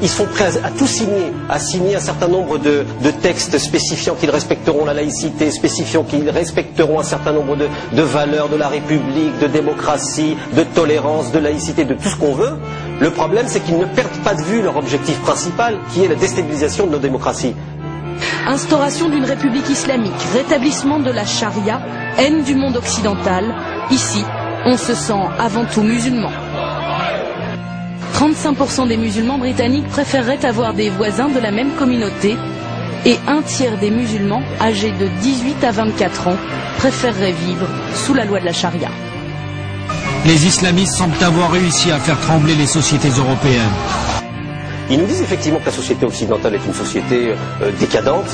Ils sont prêts à tout signer, à signer un certain nombre de textes spécifiant qu'ils respecteront la laïcité, spécifiant qu'ils respecteront un certain nombre de valeurs de la République, de démocratie, de tolérance, de laïcité, de tout ce qu'on veut. Le problème, c'est qu'ils ne perdent pas de vue leur objectif principal, qui est la déstabilisation de nos démocraties. Instauration d'une république islamique, rétablissement de la charia, haine du monde occidental. Ici, on se sent avant tout musulman. 35% des musulmans britanniques préféreraient avoir des voisins de la même communauté et un tiers des musulmans âgés de 18 à 24 ans préféreraient vivre sous la loi de la charia. Les islamistes semblent avoir réussi à faire trembler les sociétés européennes. Ils nous disent effectivement que la société occidentale est une société décadente.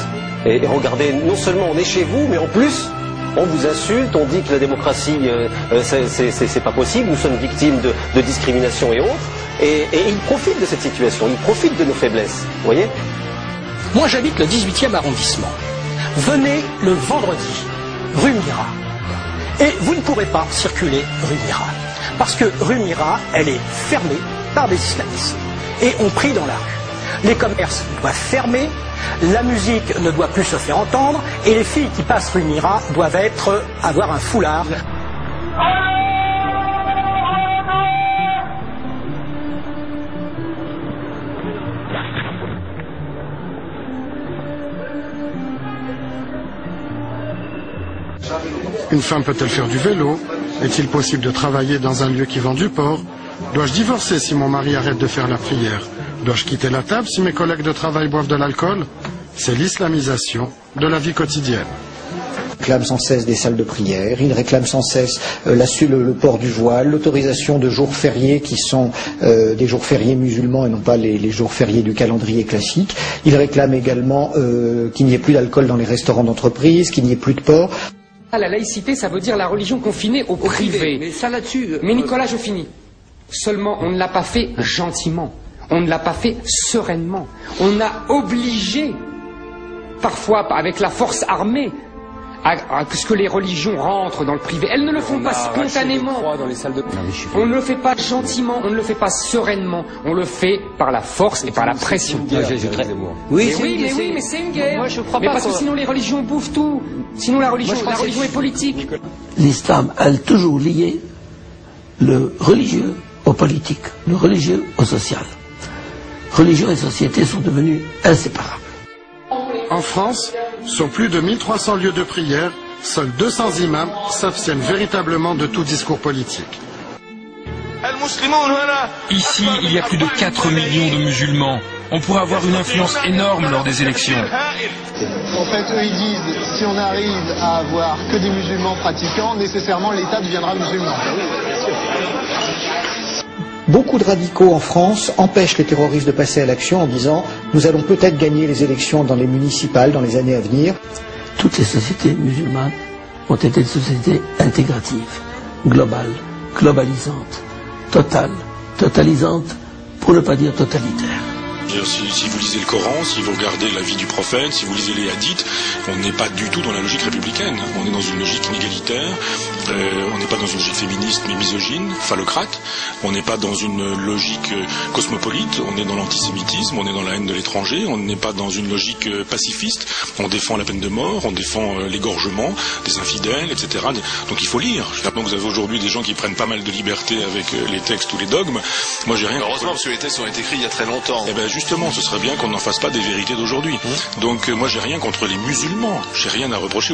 Et regardez, non seulement on est chez vous, mais en plus, on vous insulte, on dit que la démocratie, c'est pas possible, nous sommes victimes de discrimination et autres. Et ils profitent de cette situation, ils profitent de nos faiblesses, vous voyez. Moi j'habite le 18e arrondissement. Venez le vendredi, rue Mira. Et vous ne pourrez pas circuler rue Mira. Parce que rue Mira, elle est fermée par des islamistes. Et on prie dans la rue. Les commerces doivent fermer, la musique ne doit plus se faire entendre, et les filles qui passent rue Mira doivent avoir un foulard. Une femme peut-elle faire du vélo? Est-il possible de travailler dans un lieu qui vend du porc? Dois-je divorcer si mon mari arrête de faire la prière? Dois-je quitter la table si mes collègues de travail boivent de l'alcool? C'est l'islamisation de la vie quotidienne. Ils réclament sans cesse des salles de prière, ils réclament sans cesse le port du voile, l'autorisation de jours fériés qui sont des jours fériés musulmans et non pas les jours fériés du calendrier classique. Ils réclament également qu'il n'y ait plus d'alcool dans les restaurants d'entreprise, qu'il n'y ait plus de porc. La laïcité, ça veut dire la religion confinée au privé. Mais ça là-dessus... Mais Nicolas, je finis. Seulement, on ne l'a pas fait gentiment. On ne l'a pas fait sereinement. On a obligé, parfois avec la force armée, à ce que les religions rentrent dans le privé. Elles ne le font pas spontanément. On ne le fait pas gentiment, on ne le fait pas sereinement. On le fait par la force et par la pression. Oui, mais c'est une guerre. Moi, je crois mais pas parce que sinon les religions bouffent tout. Sinon la religion est politique. L'islam a toujours lié le religieux au politique, le religieux au social. Religion et société sont devenus inséparables. En France, sur plus de 1300 lieux de prière, seuls 200 imams s'abstiennent véritablement de tout discours politique. Ici, il y a plus de 4 millions de musulmans. On pourrait avoir une influence énorme lors des élections. En fait, eux, ils disent, si on arrive à avoir que des musulmans pratiquants, nécessairement l'État deviendra musulman. Beaucoup de radicaux en France empêchent les terroristes de passer à l'action en disant « Nous allons peut-être gagner les élections dans les municipales dans les années à venir ». Toutes les sociétés musulmanes ont été des sociétés intégratives, globales, globalisantes, totales, totalisantes, pour ne pas dire totalitaires. Si vous lisez le Coran, si vous regardez la vie du prophète, si vous lisez les hadiths, on n'est pas du tout dans la logique républicaine. On est dans une logique inégalitaire, on n'est pas dans une logique féministe mais misogyne, phallocrate, on n'est pas dans une logique cosmopolite, on est dans l'antisémitisme, on est dans la haine de l'étranger, on n'est pas dans une logique pacifiste, on défend la peine de mort, on défend l'égorgement des infidèles, etc. Donc il faut lire. Vous avez aujourd'hui des gens qui prennent pas mal de liberté avec les textes ou les dogmes. Moi j'ai rien. Heureusement parce que les textes ont été écrits il y a très longtemps. Eh ben justement, ce serait bien qu'on n'en fasse pas des vérités d'aujourd'hui. Donc moi j'ai rien contre les musulmans, j'ai rien à reprocher aux